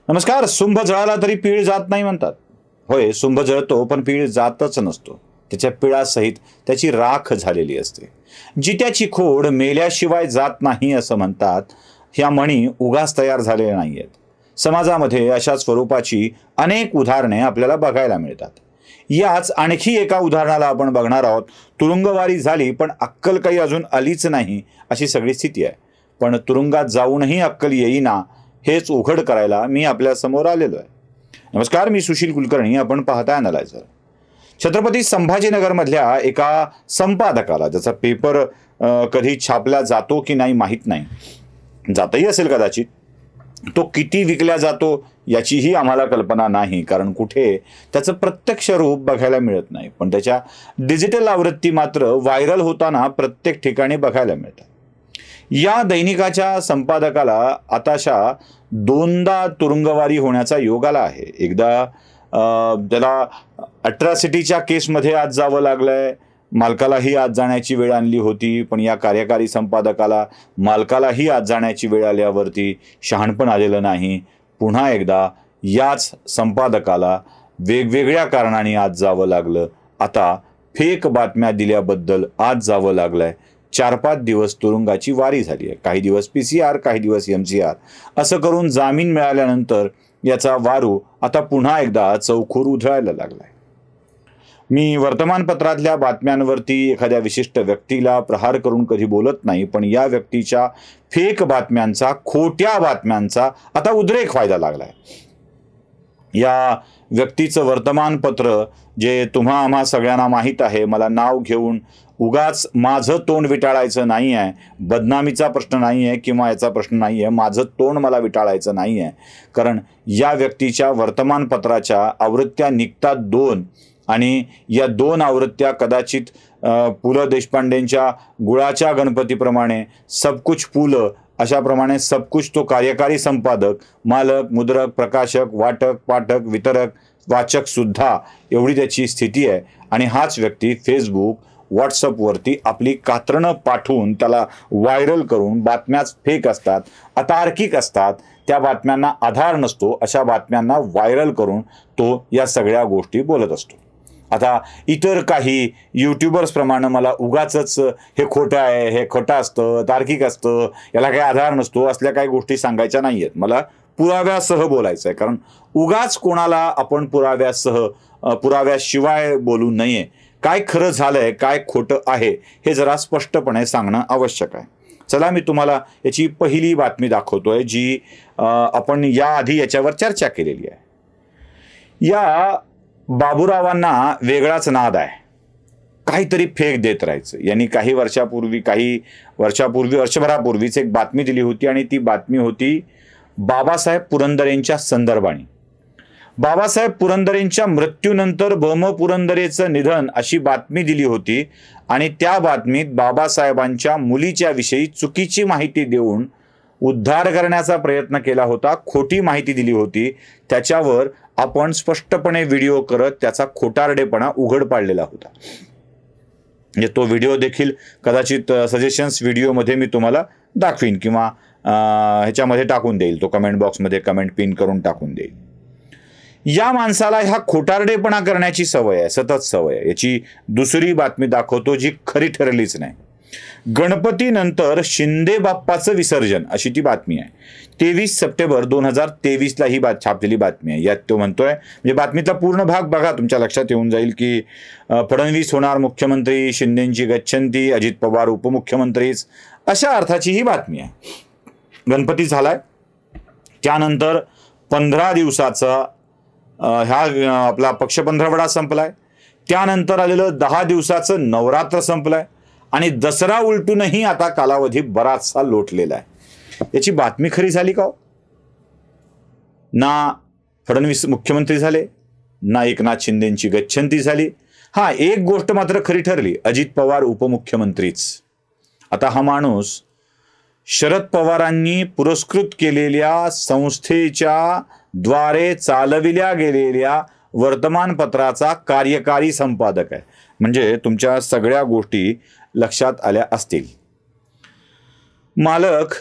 नमस्कार. सुंभ जळाला तरी पीळ जात नाही म्हणतात. होय, सुंभ जळतो पण पीळ जातच नसतो. त्याच्या पिळासहित त्याची राख झालेली असते. जित्याची खोड मेल्याशिवाय जात नाही असं म्हणतात. ह्या म्हणी उगाच तयार झालेल्या नाहीयेत. समाजामध्ये अशा स्वरूपाची अनेक उदाहरणे आपल्याला बघायला मिळतात. याच आणखी एका उदाहरणाला आपण बघणार आहोत. तुरुंगवारी झाली पण अक्कल काही अजून आलीच नाही अशी सगळी स्थिती आहे. पण तुरुंगात जाऊनही अक्कल येईना हेच उघड करायला मी आपल्या समोर आलेलो आहे. नमस्कार, मी सुशील कुलकर्णी. आपण पाहताय अॅनालायझर. छत्रपती संभाजीनगरमधल्या एका संपादकाला, ज्याचा पेपर कधी छापला जातो की नाही माहीत नाही, जातही असेल कदाचित, तो किती विकला जातो याचीही आम्हाला कल्पना नाही, कारण कुठे त्याचं प्रत्यक्ष रूप बघायला मिळत नाही. पण त्याच्या डिजिटल आवृत्ती मात्र व्हायरल होताना प्रत्येक ठिकाणी बघायला मिळतात. या दैनिकाच्या संपादकाला आताशा दोनदा तुरुंगवारी होण्याचा योग आला आहे. एकदा त्याला अट्रॉसिटीच्या केसमध्ये आज जावं लागलंय. मालकालाही आज जाण्याची वेळ आणली होती. पण या कार्यकारी संपादकाला मालकालाही आज जाण्याची वेळ आल्यावरती शहाणपण आलेलं नाही. पुन्हा एकदा याच संपादकाला वेगवेगळ्या कारणाने आज जावं लागलं. आता फेक बातम्या दिल्याबद्दल आज जावं लागलंय. 4-5 दिवस तुरुंगाची वारी झाली आहे. काही दिवस PCR, काही दिवस MCR, असं करून जामीन मिळाल्यानंतर याचा वारू आता पुन्हा एकदा चौखूर उधळायला लागलाय. मी वर्तमानपत्रातल्या बातम्यांवरती एखाद्या विशिष्ट व्यक्तीला प्रहार करून कधी बोलत नाही, पण या व्यक्तीच्या फेक बातम्यांचा, खोट्या बातम्यांचा आता उद्रेक व्हायला लागलाय. या व्यक्तीचं वर्तमानपत्र, जे तुम्हा आम्हा सगळ्यांना माहीत आहे, मला नाव घेऊन उगाच माझं तोंड विटाळायचं नाही आहे, बदनामीचा प्रश्न नाही आहे किंवा याचा प्रश्न नाही आहे, माझं तोंड मला विटाळायचं नाही आहे. कारण या व्यक्तीच्या वर्तमानपत्राच्या आवृत्त्या निघतात 2, आणि या 2 आवृत्त्या कदाचित पु ल देशपांडेंच्या गुळाच्या गणपतीप्रमाणे सबकुछ पुलं अशाप्रमाणे सबकुछ तो कार्यकारी संपादक, मालक, मुद्रक, प्रकाशक, वाटक, पाठक, वितरक, वाचक सुद्धा एवढी त्याची स्थिती आहे. आणि हाच व्यक्ती फेसबुक, व्हॉट्सअपवरती आपली कात्रणं पाठवून त्याला व्हायरल करून, बातम्याच फेक असतात, अतार्किक असतात, त्या बातम्यांना आधार नसतो, अशा बातम्यांना व्हायरल करून तो या सगळ्या गोष्टी बोलत असतो. आता इतर काही यूट्यूबर्सप्रमाणे मला उगाचच हे खोटं आहे, हे खोटं असतं, तार्किक असतं, याला काही आधार नसतो, असल्या काही गोष्टी सांगायच्या नाही आहेत. मला पुराव्यासह बोलायचं आहे. कारण उगाच कोणाला आपण पुराव्याशिवाय बोलू नये. काय खरं झालंय, काय खोटं आहे, हे जरा स्पष्टपणे सांगणं आवश्यक आहे. चला, मी तुम्हाला याची पहिली बातमी दाखवतोय, जी आपण याआधी याच्यावर चर्चा केलेली आहे. या बाबूरावांना वेगळाच नाद आहे. काहीतरी फेक देत राहायचं. यांनी काही वर्षभरापूर्वीच एक बातमी दिली होती, आणि ती बातमी होती बाबासाहेब पुरंदरेंच्या संदर्भाने. बाबासाहेब पुरंदरेंच्या मृत्यूनंतर भम पुरंदरेचं निधन अशी बातमी दिली होती, आणि त्या बातमीत बाबासाहेबांच्या मुलीच्या विषयी चुकीची माहिती देऊन उद्धार करण्याचा प्रयत्न केला होता, खोटी माहिती दिली होती. त्याच्यावर आपण स्पष्टपणे व्हिडिओ करत त्याचा खोटारडेपणा उघड पाडलेला होता. म्हणजे तो व्हिडिओ देखील कदाचित सजेशन्स व्हिडिओमध्ये मी तुम्हाला दाखवीन, किंवा ह्याच्यामध्ये टाकून देईल, तो कमेंट बॉक्समध्ये कमेंट पिन करून टाकून देईल. या माणसाला ह्या खोटारडेपणा करण्याची सवय आहे, सतत सवय आहे. याची दुसरी बातमी दाखवतो, जी खरी ठरलीच नाही. गणपतीनंतर शिंदे बाप्पाचं विसर्जन, अशी ती बातमी आहे. 23 सप्टेंबर 2023 ही छापलेली बातमी आहे. यात तो म्हणतोय, म्हणजे बातमीतला पूर्ण भाग बघा, तुमच्या लक्षात येऊन जाईल की फडणवीस होणार मुख्यमंत्री, शिंदेंची गच्छंती, अजित पवार उपमुख्यमंत्रीच, अशा अर्थाची ही बातमी आहे. गणपती झालाय, त्यानंतर 15 दिवसाचा आपला पक्षपंधरवडा संपलाय, त्यानंतर आलेलं 10 दिवसाचं नवरात्र संपलंय, आणि दसरा उलटूनही आता कालावधी बराचसा लोटलेला आहे. याची बातमी खरी झाली का? ना फडणवीस मुख्यमंत्री झाले, ना एकनाथ शिंदेंची गच्छंती झाली. हा, एक गोष्ट मात्र खरी ठरली, अजित पवार उपमुख्यमंत्रीच. आता हा माणूस शरद पवारांनी पुरस्कृत केलेल्या संस्थेच्या द्वारे चालविल्या गेलेल्या वर्तमानपत्राचा कार्यकारी संपादक आहे. म्हणजे तुमच्या सगळ्या गोष्टी लक्षात आल्या असतील. मालक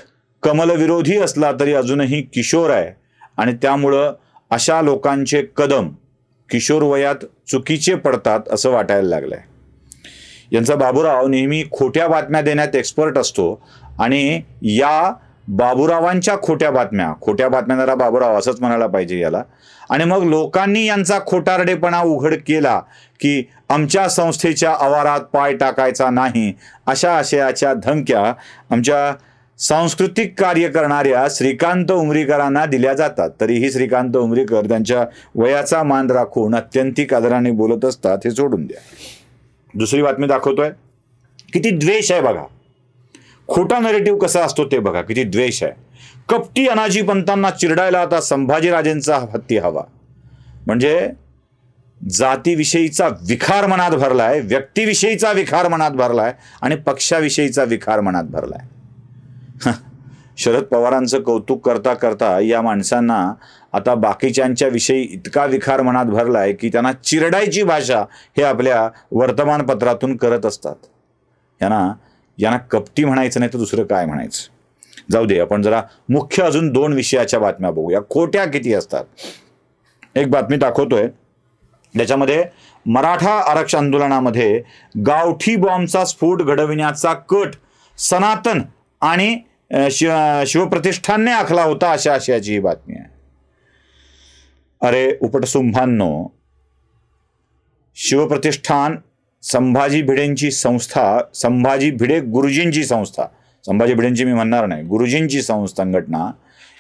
कमलविरोधी असला तरी अजूनही किशोर आहे, आणि त्यामुळं अशा लोकांचे कदम किशोरवयात चुकीचे पडतात असं वाटायला लागलंय. यांचा बाबूराव नेहमी खोट्या बातम्या देण्यात एक्सपर्ट असतो आणि या बाबूरावांच्या खोट्या बातम्या जरा बाबूराव असंच म्हणायला पाहिजे याला. आणि मग लोकांनी यांचा खोटारडेपणा उघड केला की आमच्या संस्थेच्या आवारात पाय टाकायचा नाही, अशा आशयाच्या धमक्या आमच्या सांस्कृतिक कार्य करणाऱ्या श्रीकांत उमरीकरांना दिल्या जातात. तरीही श्रीकांत उमरीकर त्यांच्या वयाचा मान राखून अत्यंतिक आदराने बोलत असतात, हे सोडून द्या. दुसरी बातमी दाखवतोय. किती द्वेष आहे बघा, खोटा नरेटिव्ह कसा असतो ते बघा, किती द्वेष आहे. कपटी अनाजी पंतांना चिरडायला आता संभाजीराजेंचा हत्ती हवा. म्हणजे जातीविषयीचा विखार मनात भरलाय, व्यक्तीविषयीचा विखार मनात भरलाय आणि पक्षाविषयीचा विखार मनात भरलाय. शरद पवारांचं कौतुक करता करता या माणसांना आता बाकीच्यांच्या विषयी इतका विखार मनात भरलाय की त्यांना चिरडायची भाषा हे आपल्या वर्तमानपत्रातून करत असतात. यांना कपटी म्हणायचं नाही तर दुसरं काय म्हणायचं. जाऊ दे, आपण जरा मुख्य अजून 2 विषयाच्या बातम्या बघूया. खोट्या किती असतात. एक बातमी दाखवतोय, त्याच्यामध्ये मराठा आरक्षण आंदोलनामध्ये गावठी बॉम्बचा स्फोट घडविण्याचा कट सनातन आणि शिवप्रतिष्ठानने आखला होता, अशा आशयाची ही बातमी आहे. अरे उपटसुंभांनो, शिवप्रतिष्ठान संभाजी भिडेंची संस्था, संभाजी भिडे गुरुजींची संस्था, संभाजी भिडेंची मी म्हणणार नाही, गुरुजींची संघटना,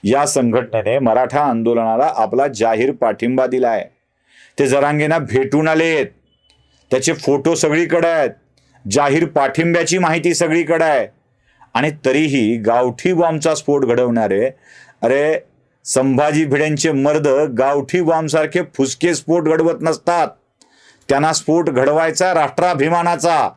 या संघटनेने मराठा आंदोलनाला आपला जाहीर पाठिंबा दिला आहे. ते जरांगेंना भेटून आलेत, त्याचे फोटो सगळीकडे आहेत, जाहीर पाठिंब्याची माहिती सगळीकडे आहे. आणि तरीही गावठी बॉम्बचा स्फोट घडवणारे, अरे संभाजी भिडेंचे मर्द गावठी बॉम्बसारखे फुसके स्फोट घडवत नसतात. त्यांना स्फोट घडवायचा राष्ट्राभिमानाचा,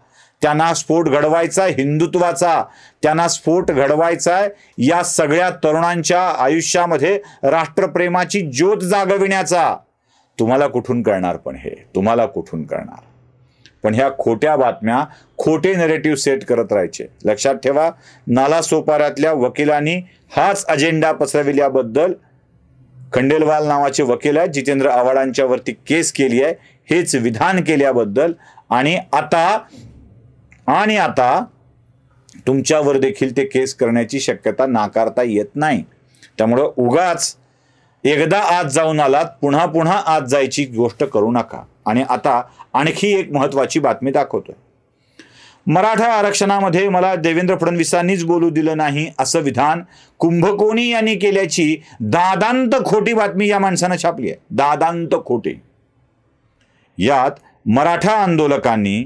त्यांना स्फोट घडवायचा हिंदुत्वाचा, त्यांना स्फोट घडवायचा या सगळ्या तरुणांच्या आयुष्यामध्ये राष्ट्रप्रेमाची ज्योत जागविण्याचा. तुम्हाला कुठून कळणार पण हे, तुम्हाला कुठून कळणार. पण ह्या खोट्या बातम्या, खोटे नरेटिव्ह सेट करत राहायचे. लक्षात ठेवा, नालासोपाऱ्यातल्या वकिलांनी हाच अजेंडा पसरविल्याबद्दल खंडेलवाल नावाचे वकील आहेत, जितेंद्र आव्हाडांच्या वरती केस केली आहे, हेच विधान केल्याबद्दल. आणि आता तुमच्यावर देखील ते केस करण्याची शक्यता नाकारता येत नाही. त्यामुळं उगाच एकदा आत जाऊन आलात, पुन्हा पुन्हा आत जायची गोष्ट करू नका. आणि आता आणखी एक महत्वाची बातमी दाखवतोय. मराठा आरक्षणामध्ये मला देवेंद्र फडणवीसांनीच बोलू दिलं नाही असं विधान कुंभकोणी यांनी केल्याची दादांत खोटी बातमी या माणसानं छापली आहे. दादांत खोटी. यात मराठा आंदोलकांनी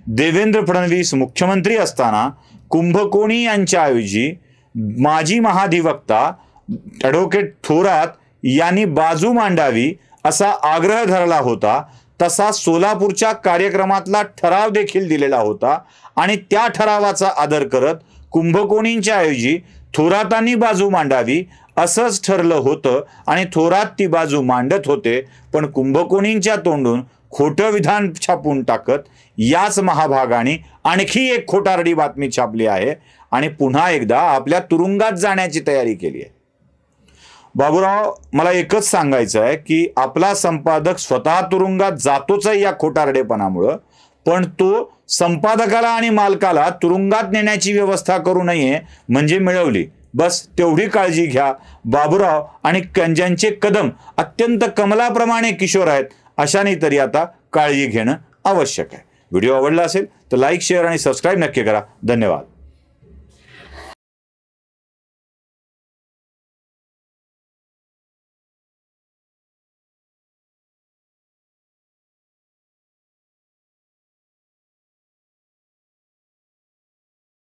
देवेंद्र फडणवीस मुख्यमंत्री असताना कुंभकोणी यांच्याऐवजी माजी महाधिवक्ता ॲडव्होकेट थोरात यांनी बाजू मांडावी असा आग्रह धरला होता. तसा सोलापूरच्या कार्यक्रमातला ठराव देखील दिलेला होता आणि त्या ठरावाचा आदर करत कुंभकोणींच्या ऐवजी थोरातांनी बाजू मांडावी असंच ठरलं होतं आणि थोरात ती बाजू मांडत होते. पण कुंभकोणींच्या तोंडून खोटं विधान छापून टाकत याच महाभागाने आणखी एक खोटारडी बातमी छापली आहे आणि पुन्हा एकदा आपल्या तुरुंगात जाण्याची तयारी केली आहे. बाबूराव, मला एकच सांगायचं आहे की आपला संपादक स्वतः तुरुंगात जातोच आहे या खोटारडेपणामुळं, पण तो संपादकाला आणि मालकाला तुरुंगात नेण्याची व्यवस्था करू नये म्हणजे मिळवली. बस तेवढी काळजी घ्या. बाबूराव आणि ज्यांचे कदम अत्यंत कमलाप्रमाणे किशोर आहेत अशाने तरी आता काळजी घेणं आवश्यक आहे. व्हिडिओ आवडला असेल तर लाईक, शेअर आणि सबस्क्राईब नक्की करा. धन्यवाद.